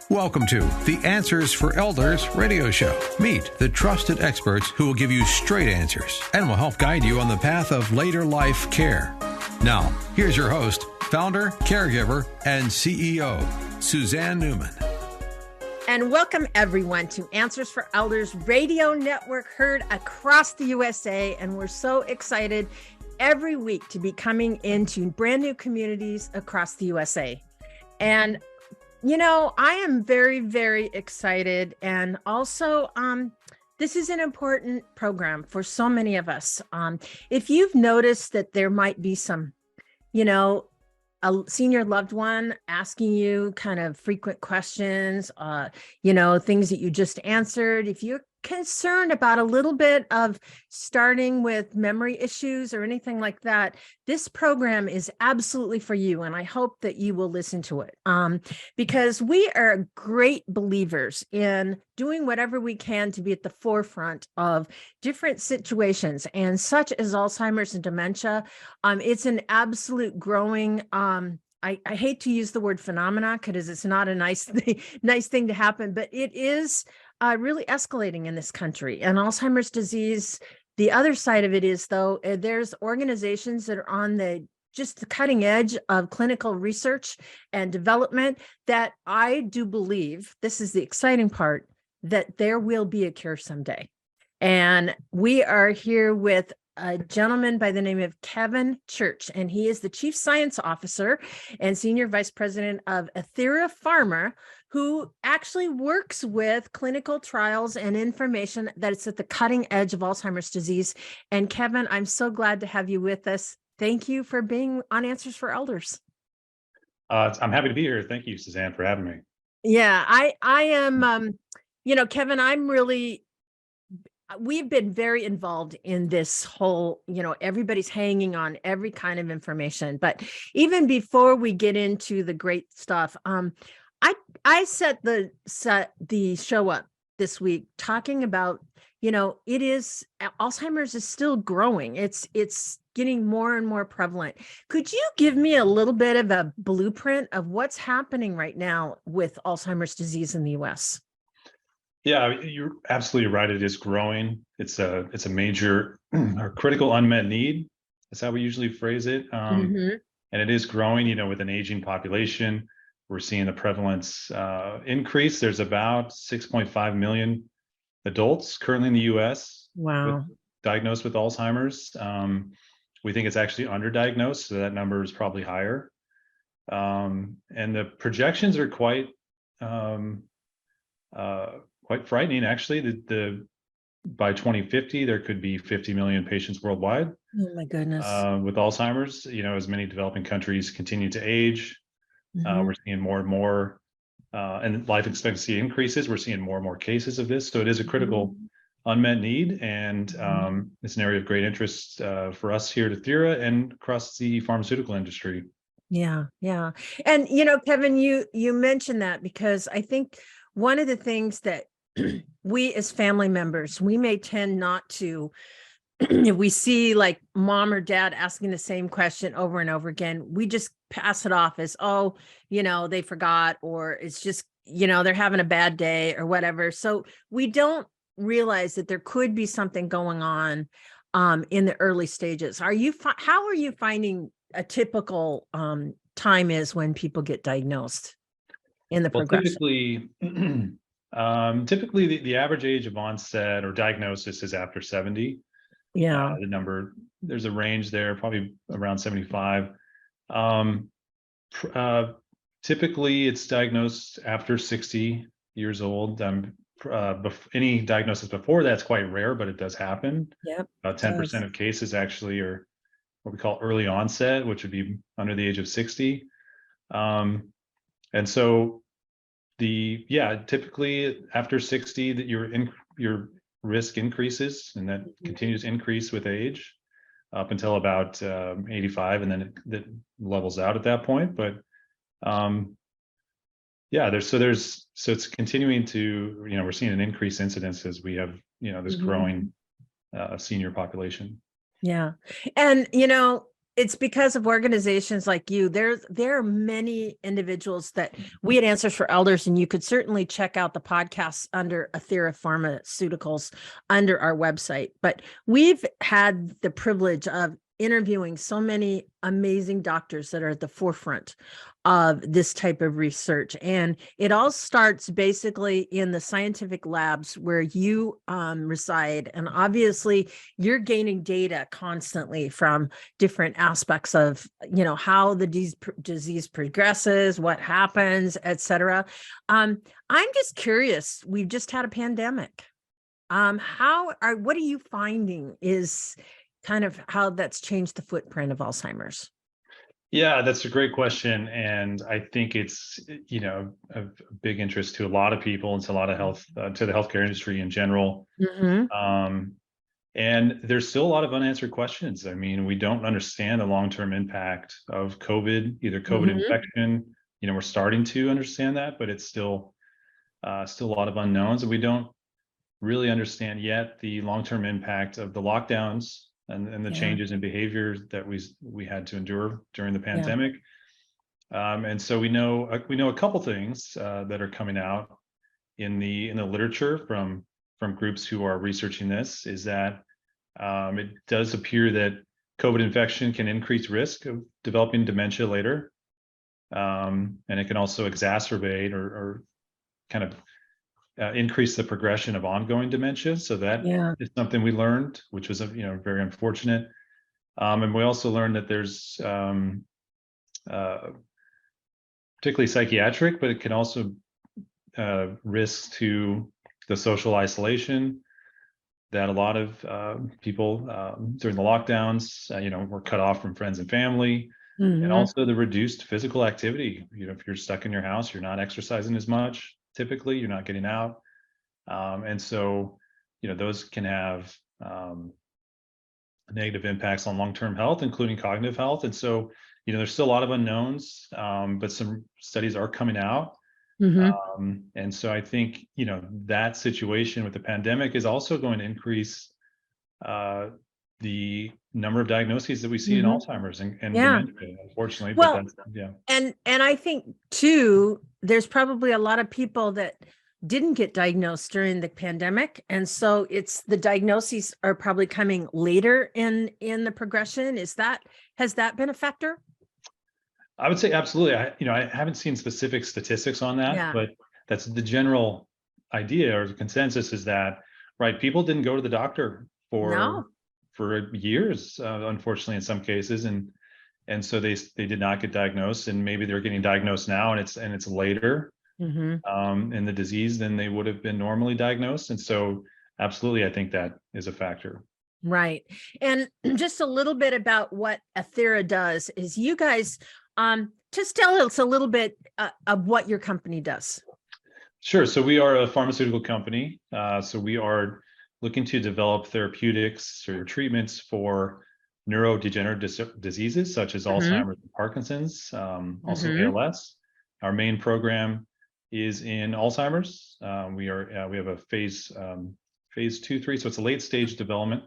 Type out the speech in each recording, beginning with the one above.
Welcome to the Answers for Elders radio show. Meet the trusted experts who will give you straight answers and will help guide you on the path of later life care. Now, here's your host, founder, caregiver, and CEO, Suzanne Newman. And welcome everyone to Answers for Elders radio network, heard across the USA. And we're so excited every week to be coming into brand new communities across the USA. And you know, I am very, very excited. And also, this is an important program for so many of us. If you've noticed that there might be some, a senior loved one asking you kind of frequent questions, things that you just answered, if you're concerned about a little bit of starting with memory issues or anything like that, this program is absolutely for you. And I hope that you will listen to it because we are great believers in doing whatever we can to be at the forefront of different situations, and such as Alzheimer's and dementia. It's an absolute growing I hate to use the word phenomena because it's not a nice thing to happen, but it is really escalating in this country. And Alzheimer's disease, the other side of it is, though, there's organizations that are on the cutting edge of clinical research and development that I do believe, this is the exciting part, that there will be a cure someday. And we are here with a gentleman by the name of Kevin Church, and he is the Chief Science Officer and Senior Vice President of Athira Pharma, who actually works with clinical trials and information that's at the cutting edge of Alzheimer's disease. And Kevin, I'm so glad to have you with us. Thank you for being on Answers for Elders. I'm happy to be here. Thank you, Suzanne, for having me. Yeah, I am, Kevin, we've been very involved in this whole, everybody's hanging on every kind of information. But even before we get into the great stuff, I set the show up this week talking about, Alzheimer's is still growing. It's getting more and more prevalent. Could you give me a little bit of a blueprint of what's happening right now with Alzheimer's disease in the U.S.? Yeah, you're absolutely right. It is growing. It's a major or critical unmet need. That's how we usually phrase it. And it is growing, with an aging population. We're seeing the prevalence increase. There's about 6.5 million adults currently in the U.S. Diagnosed with Alzheimer's. We think it's actually underdiagnosed, so that number is probably higher. And the projections are quite frightening, actually. By 2050, there could be 50 million patients worldwide. Oh my goodness! With Alzheimer's, as many developing countries continue to age, we're seeing more and more, and life expectancy increases. We're seeing more and more cases of this. So it is a critical unmet need, and it's an area of great interest for us here at Athira and across the pharmaceutical industry. Yeah. And Kevin, you mentioned that because I think one of the things that we as family members, we may tend not to, if we see like mom or dad asking the same question over and over again, we just pass it off as, they forgot, or it's just, they're having a bad day or whatever. So we don't realize that there could be something going on in the early stages. How are you finding a typical time is when people get diagnosed in the progression? Typically the average age of onset or diagnosis is after 70. Yeah. The number, there's a range there, probably around 75. Typically it's diagnosed after 60 years old. Any diagnosis before that's quite rare, but it does happen. Yep. About 10% of cases actually are what we call early onset, which would be under the age of 60. And so typically after 60 that your risk increases, and that continues to increase with age up until about 85, and then it levels out at that point. But it's continuing to, we're seeing an increased incidence as we have, this growing senior population. Yeah. And, it's because of organizations like you. There are many individuals that we at Answers for Elders, and you could certainly check out the podcasts under Athira Pharmaceuticals under our website. But we've had the privilege of interviewing so many amazing doctors that are at the forefront of this type of research. And it all starts basically in the scientific labs where you reside. And obviously you're gaining data constantly from different aspects of, how the disease progresses, what happens, et cetera. I'm just curious, we've just had a pandemic. What are you finding is kind of how that's changed the footprint of Alzheimer's? Yeah, that's a great question. And I think it's, a big interest to a lot of people and to a lot of to the healthcare industry in general. And there's still a lot of unanswered questions. I mean, we don't understand the long-term impact of COVID, either COVID infection. We're starting to understand that, but it's still a lot of unknowns. And we don't really understand yet the long-term impact of the lockdowns and the changes in behavior that we had to endure during the pandemic. And so we know a couple things that are coming out in the literature from groups who are researching this, is that it does appear that COVID infection can increase risk of developing dementia later. And it can also exacerbate or kind of increase the progression of ongoing dementia. So that is something we learned, which was very unfortunate. And we also learned that there's particularly psychiatric, but it can also risk to the social isolation that a lot of people during the lockdowns, were cut off from friends and family. And also the reduced physical activity. If you're stuck in your house, you're not exercising as much. Typically, you're not getting out. And so, those can have negative impacts on long-term health, including cognitive health. And so, there's still a lot of unknowns, but some studies are coming out. And so I think, that situation with the pandemic is also going to increase the number of diagnoses that we see in Alzheimer's and dementia, unfortunately. Well, but and I think too, there's probably a lot of people that didn't get diagnosed during the pandemic, and so it's the diagnoses are probably coming later in the progression. Has that been a factor? I would say absolutely. I haven't seen specific statistics on that, but that's the general idea or the consensus, is that people didn't go to the doctor for years, unfortunately, in some cases, and so they did not get diagnosed, and maybe they're getting diagnosed now, and it's later in the disease than they would have been normally diagnosed. And so absolutely, I think that is a factor. Right. And just a little bit about what Athira does is you guys just tell us a little bit of what your company does. Sure. So we are a pharmaceutical company. So we are looking to develop therapeutics or treatments for neurodegenerative diseases such as Alzheimer's and Parkinson's, also ALS. Our main program is in Alzheimer's. We have a phase 2-3, so it's a late stage development,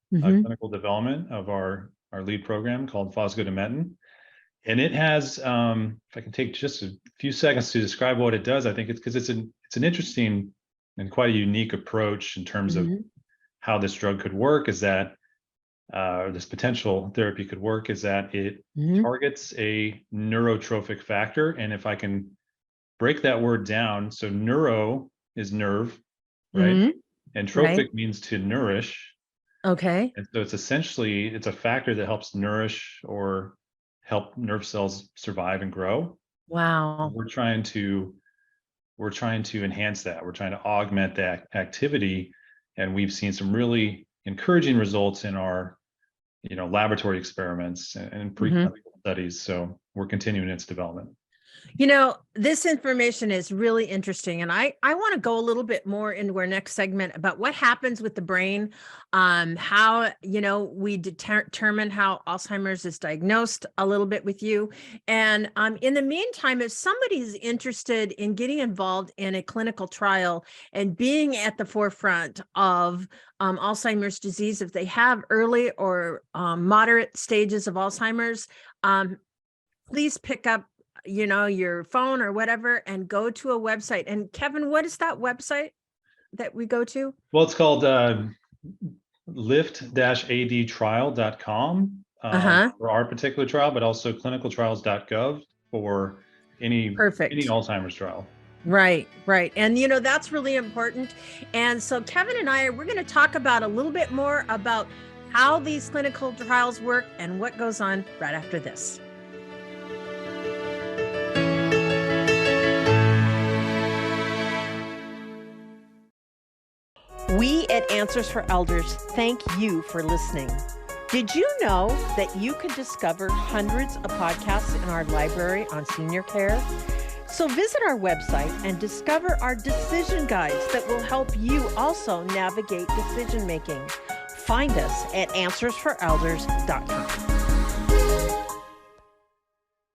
clinical development of our lead program called fosgonimeton. And it has, if I can take just a few seconds to describe what it does, I think it's because it's an interesting and quite a unique approach in terms of how this drug could work, is that this potential therapy could work, is that it targets a neurotrophic factor. And if I can break that word down, so neuro is nerve, right? And trophic means to nourish. Okay. And so it's a factor that helps nourish or help nerve cells survive and grow. Wow. We're trying to enhance that. We're trying to augment that activity. And we've seen some really encouraging results in our, laboratory experiments and preclinical studies. So we're continuing its development. This information is really interesting. And I want to go a little bit more into our next segment about what happens with the brain, how, we determine how Alzheimer's is diagnosed a little bit with you. And in the meantime, if somebody's interested in getting involved in a clinical trial and being at the forefront of Alzheimer's disease, if they have early or moderate stages of Alzheimer's, please pick up your phone or whatever and go to a website. And Kevin, what is that website that we go to? Well, it's called lift-adtrial.com for our particular trial, but also clinicaltrials.gov for any Alzheimer's trial. Right. And, that's really important. And so Kevin and we're going to talk about a little bit more about how these clinical trials work and what goes on right after this. We at Answers for Elders thank you for listening. Did you know that you can discover hundreds of podcasts in our library on senior care? So visit our website and discover our decision guides that will help you also navigate decision making. Find us at answersforelders.com.